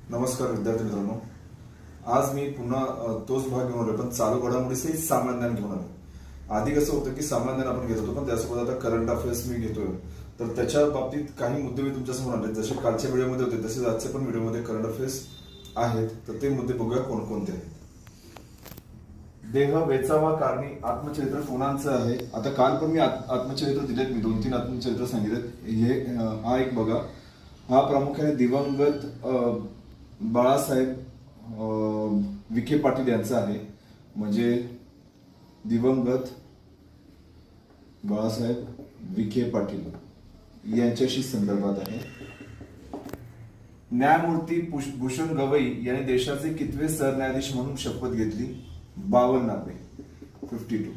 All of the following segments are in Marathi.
नमस्कार विद्यार्थी मित्रांनो. आज मी पुन्हा तोच भाग घेऊन आलो, पण चालू घडामोडीसही सामान्य ज्ञान घेऊन आलो. आधी कसं होतं की सामान्य ज्ञान आपण घेत होतो, पण त्यासोबत आता करंट अफेअर्स मी घेतोय. तर त्याच्या बाबतीत काही मुद्दे मी तुमच्यासमोर आणले. जसे कालच्या व्हिडिओमध्ये होते तसेच आजच्या पण व्हिडिओमध्ये करंट अफेअर्स आहेत. तर ते मुद्दे बघूया कोणकोणते आहेत. देह वेचावा कारणी आत्मचरित्र कोणाचं आहे? आता काल पण मी आत्मचरित्र दिलेत, मी 2-3 आत्मचरित्र सांगितलेत. हा एक बघा. हा प्रामुख्याने दिवंगत बाळासाहेब विखे पाटील यांचा आहे. म्हणजे दिवंगत बाळासाहेब विखे पाटील यांच्याशी संदर्भात आहे. न्यायमूर्ती भूषण गवई यांनी देशाचे कितवे सरन्यायाधीश म्हणून शपथ घेतली? 52वे, 52.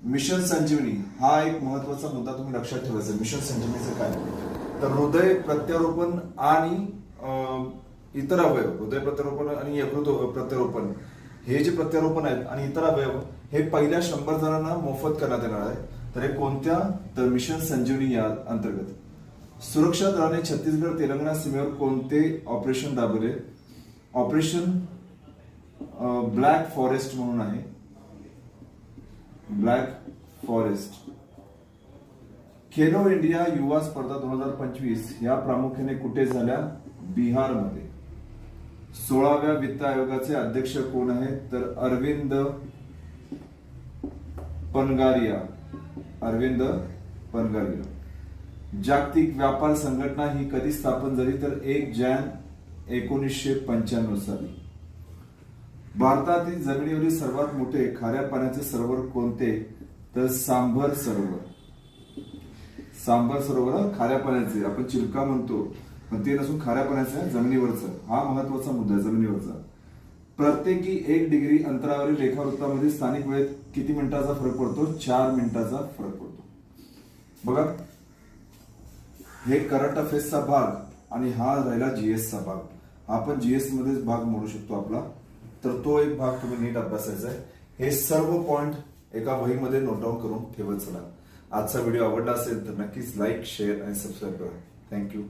मिशन संजीवनी हा एक महत्वाचा मुद्दा तुम्ही लक्षात ठेवायचा. मिशन संजीवनीचं काय? तर हृदय प्रत्यारोपण आणि इतर अवयव, हृदय प्रत्यारोपण आणि यकृत प्रत्यारोपण, हे जे प्रत्यारोपण आहेत आणि इतर अवयव हे पहिल्या 100 जणांना मोफत करण्यात येणार आहे. तर हे कोणत्या? तर मिशन संजीवनी या अंतर्गत. सुरक्षा दलाने छत्तीसगड तेलंगणा सीमेवर कोणते ऑपरेशन राबवले? ऑपरेशन ब्लॅक फॉरेस्ट म्हणून आहे. Black forest. खेलो इंडिया युवा स्पर्धा 2025 या प्रामुख्याने कुठे झाल्या? बिहारमध्ये. 16व्या वित्त आयोगाचे अध्यक्ष कोण आहेत? तर अरविंद पनगारिया. अरविंद पनगारिया. जागतिक व्यापार संघटना ही कधी स्थापन झाली? तर 1 जानेवारी 1995 साली. भारतातील जमिनीवरील सर्वात मोठे खाऱ्या पाण्याचे सरोवर कोणते? तर सांभर सरोवर. सांभर सरोवर खाऱ्या पाण्याचे, आपण चिलका म्हणतो पण ते नसून खाऱ्या पाण्याचं, जमिनीवरचं. हा महत्वाचा मुद्दा आहे, जमिनीवरचा. प्रत्येकी 1 डिग्री अंतरावरील रेखावृत्तामध्ये स्थानिक वेळेत किती मिनिटाचा फरक पडतो? 4 मिनिटाचा फरक पडतो. बघा, हे करंट अफेअर्सचा भाग आणि हा राहिला जीएसचा भाग. आपण जीएस मध्येच भाग म्हणू शकतो आपला. तर तो एक भाग तुम्ही नीट अभ्यासायचा आहे. हे सर्व पॉइंट एका वहीमध्ये नोट डाऊन करून ठेवत चला. आजचा व्हिडिओ आवडला असेल तर नक्कीच लाईक, शेअर आणि सबस्क्राईब करा. थँक्यू.